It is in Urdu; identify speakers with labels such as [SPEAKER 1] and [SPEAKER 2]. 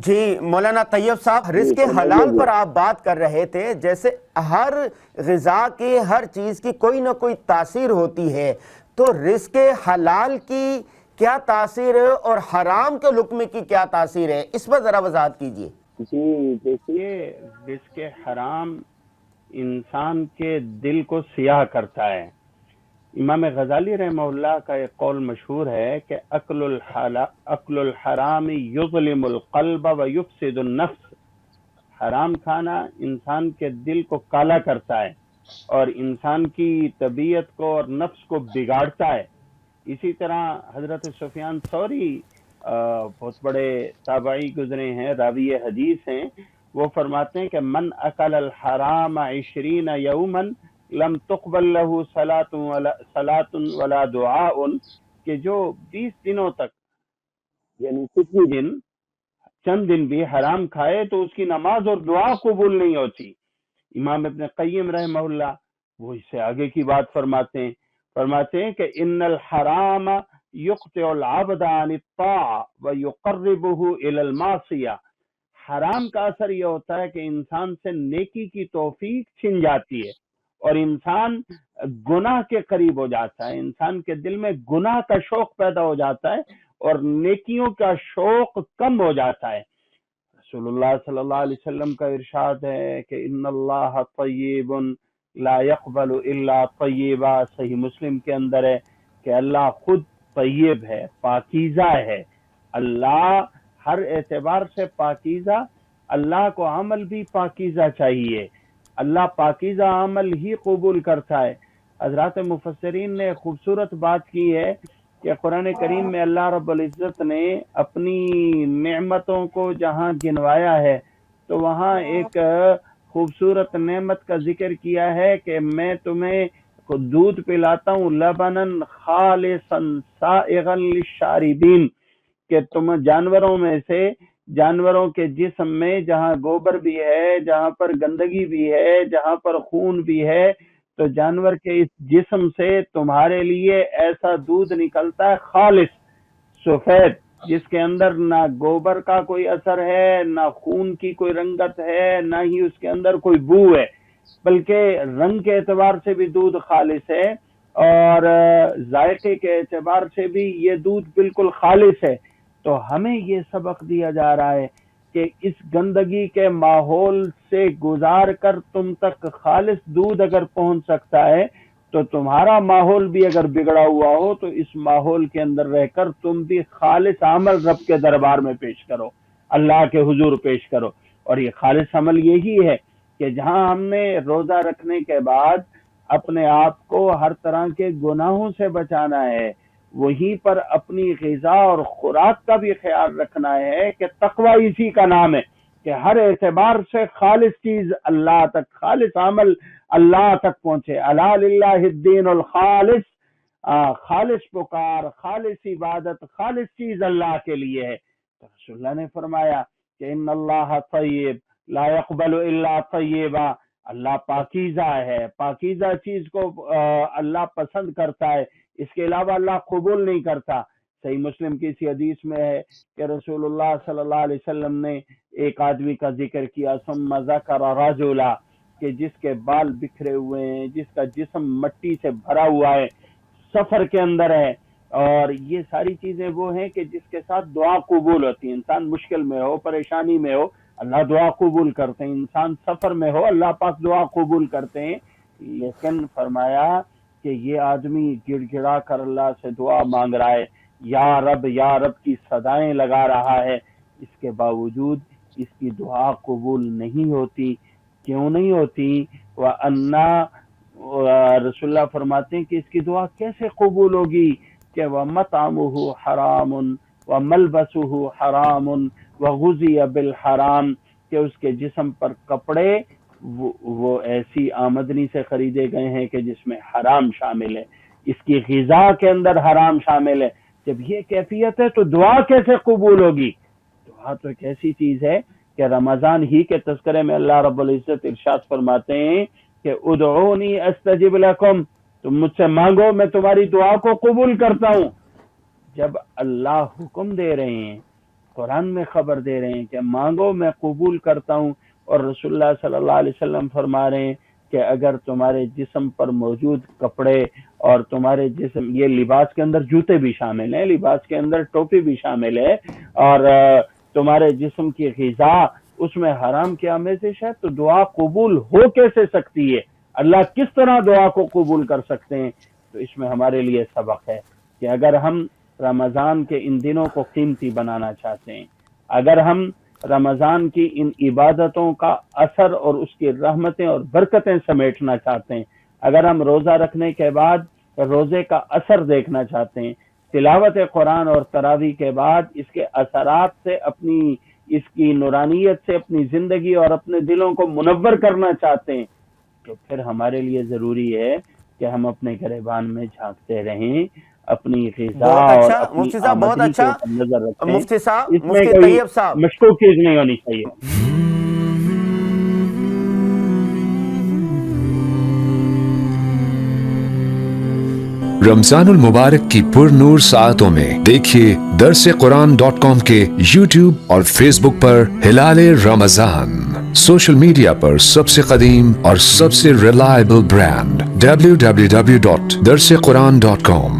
[SPEAKER 1] جی مولانا طیب صاحب، رزق حلال پر آپ بات کر رہے تھے، جیسے ہر غذا کی، ہر چیز کی کوئی نہ کوئی تاثیر ہوتی ہے، تو رزق حلال کی کیا تاثیر ہے اور حرام کے لقمے کی کیا تاثیر ہے، اس پر ذرا وضاحت کیجیے۔
[SPEAKER 2] جی دیکھیے، رزق حرام انسان کے دل کو سیاہ کرتا ہے۔ امام غزالی رحمہ اللہ کا ایک قول مشہور ہے کہ اکل الحرام یظلم القلب و یفسد النفس۔ حرام کھانا انسان کے دل کو کالا کرتا ہے اور انسان کی طبیعت کو اور نفس کو بگاڑتا ہے۔ اسی طرح حضرت سفیان ثوری بہت بڑے تابعی گزرے ہیں، راوی حدیث ہیں، وہ فرماتے ہیں کہ من اکل الحرام 20 یوما لم تقبل له صلاۃ ولا دعاء، کہ جو 20 دنوں تک، یعنی کچھ بھی دن، چند دن بھی حرام کھائے تو اس کی نماز اور دعا قبول نہیں ہوتی۔ امام ابن قیم رحمہ اللہ وہ اس سے آگے کی بات فرماتے ہیں کہ ان الحرام یقطع العبد عن الطاعة ویقربه الى المعصیہ۔ حرام کا اثر یہ ہوتا ہے کہ انسان سے نیکی کی توفیق چھن جاتی ہے اور انسان گناہ کے قریب ہو جاتا ہے، انسان کے دل میں گناہ کا شوق پیدا ہو جاتا ہے اور نیکیوں کا شوق کم ہو جاتا ہے۔ رسول اللہ صلی اللہ علیہ وسلم کا ارشاد ہے کہ ان اللہ طیب لا يقبل الا طیبا، صحیح مسلم کے اندر ہے کہ اللہ خود طیب ہے، پاکیزہ ہے۔ اللہ ہر اعتبار سے پاکیزہ، اللہ کو عمل بھی پاکیزہ چاہیے، اللہ پاکیزہ عمل ہی قبول کرتا ہے۔ حضرات مفسرین نے خوبصورت بات کی ہے کہ قرآن کریم میں اللہ رب العزت نے اپنی نعمتوں کو جہاں گنوایا ہے تو وہاں ایک خوبصورت نعمت کا ذکر کیا ہے کہ میں تمہیں دودھ پلاتا ہوں، لبنن خالصا سائغا للشاربین، کہ تم جانوروں میں سے، جانوروں کے جسم میں جہاں گوبر بھی ہے، جہاں پر گندگی بھی ہے، جہاں پر خون بھی ہے، تو جانور کے اس جسم سے تمہارے لیے ایسا دودھ نکلتا ہے خالص، سفید، جس کے اندر نہ گوبر کا کوئی اثر ہے، نہ خون کی کوئی رنگت ہے، نہ ہی اس کے اندر کوئی بو ہے، بلکہ رنگ کے اعتبار سے بھی دودھ خالص ہے اور ذائقے کے اعتبار سے بھی یہ دودھ بالکل خالص ہے۔ تو ہمیں یہ سبق دیا جا رہا ہے کہ اس گندگی کے ماحول سے گزار کر تم تک خالص دودھ اگر پہنچ سکتا ہے تو تمہارا ماحول بھی اگر بگڑا ہوا ہو تو اس ماحول کے اندر رہ کر تم بھی خالص عمل رب کے دربار میں پیش کرو، اللہ کے حضور پیش کرو۔ اور یہ خالص عمل یہی ہے کہ جہاں ہم نے روزہ رکھنے کے بعد اپنے آپ کو ہر طرح کے گناہوں سے بچانا ہے، وہیں پر اپنی غذا اور خوراک کا بھی خیال رکھنا ہے کہ تقوی اسی کا نام ہے کہ ہر اعتبار سے خالص چیز اللہ تک، خالص عمل اللہ تک پہنچے۔ الا للہ الدین الخالص، خالص پکار، خالص عبادت، خالص چیز اللہ کے لیے ہے۔ تو رسول اللہ نے فرمایا کہ ان اللہ طیب لا يقبل الا طیبا، اللہ پاکیزہ ہے، پاکیزہ چیز کو اللہ پسند کرتا ہے، اس کے علاوہ اللہ قبول نہیں کرتا۔ صحیح مسلم کی اسی حدیث میں ہے کہ رسول اللہ صلی اللہ علیہ وسلم نے ایک آدمی کا ذکر کیا، ثم ذکر رجلا، کہ جس کے بال بکھرے ہوئے ہیں، جس کا جسم مٹی سے بھرا ہوا ہے، سفر کے اندر ہے، اور یہ ساری چیزیں وہ ہیں کہ جس کے ساتھ دعا قبول ہوتی ہے۔ انسان مشکل میں ہو، پریشانی میں ہو، اللہ دعا قبول کرتے ہیں، انسان سفر میں ہو، اللہ پاک دعا قبول کرتے ہیں۔ لیکن فرمایا کہ یہ آدمی گڑ گڑا کر اللہ سے دعا مانگ رہا ہے، یا رب کی صدائیں لگا رہا ہے، اس کے باوجود اس کی دعا قبول نہیں ہوتی۔ کیوں نہیں ہوتی؟ وَأَنَّا، رسول اللہ فرماتے ہیں کہ اس کی دعا کیسے قبول ہوگی کہ وَمَطْعَمُهُ حَرَامٌ وَمَلْبَسُهُ حَرَامٌ وَغُذِيَ بِالْحَرَامِ، کہ اس کے جسم پر کپڑے وہ ایسی آمدنی سے خریدے گئے ہیں کہ جس میں حرام شامل ہے، اس کی غذا کے اندر حرام شامل ہے۔ جب یہ کیفیت ہے تو دعا کیسے قبول ہوگی؟ دعا تو ایک ایسی چیز ہے کہ رمضان ہی کے تذکرے میں اللہ رب العزت ارشاد فرماتے ہیں کہ ادعونی استجب لکم، تم مجھ سے مانگو میں تمہاری دعا کو قبول کرتا ہوں۔ جب اللہ حکم دے رہے ہیں، قرآن میں خبر دے رہے ہیں کہ مانگو میں قبول کرتا ہوں، اور رسول اللہ صلی اللہ علیہ وسلم فرما رہے ہیں کہ اگر تمہارے جسم پر موجود کپڑے اور تمہارے جسم، یہ لباس کے اندر جوتے بھی شامل ہیں، لباس کے اندر ٹوپی بھی شامل ہے، اور تمہارے جسم کی غذا اس میں حرام کی آمیزش ہے، تو دعا قبول ہو کیسے سکتی ہے؟ اللہ کس طرح دعا کو قبول کر سکتے ہیں؟ تو اس میں ہمارے لیے سبق ہے کہ اگر ہم رمضان کے ان دنوں کو قیمتی بنانا چاہتے ہیں، اگر ہم رمضان کی ان عبادتوں کا اثر اور اس کی رحمتیں اور برکتیں سمیٹنا چاہتے ہیں، اگر ہم روزہ رکھنے کے بعد روزے کا اثر دیکھنا چاہتے ہیں، تلاوت قرآن اور تراویح کے بعد اس کے اثرات سے اپنی، اس کی نورانیت سے اپنی زندگی اور اپنے دلوں کو منور کرنا چاہتے ہیں، تو پھر ہمارے لیے ضروری ہے کہ ہم اپنے گریبان میں جھانکتے رہیں، اپنی غذا اور اپنی
[SPEAKER 1] مفتی صاحب بہت
[SPEAKER 2] آمدنی کے
[SPEAKER 1] اچھا،
[SPEAKER 2] اوپر نظر رکھیں،
[SPEAKER 1] مفتی صاحب،
[SPEAKER 2] اس میں
[SPEAKER 1] مفتی
[SPEAKER 2] کوئی
[SPEAKER 1] طیب صاحب،
[SPEAKER 2] مشکوک چیز نہیں ہونی چاہیے۔
[SPEAKER 3] رمضان المبارک کی پر نور ساعتوں میں دیکھیے درسقرآن.com کے یوٹیوب اور فیس بک پر ہلال رمضان، سوشل میڈیا پر سب سے قدیم اور سب سے ریلائبل برانڈ www.درسقرآن.com۔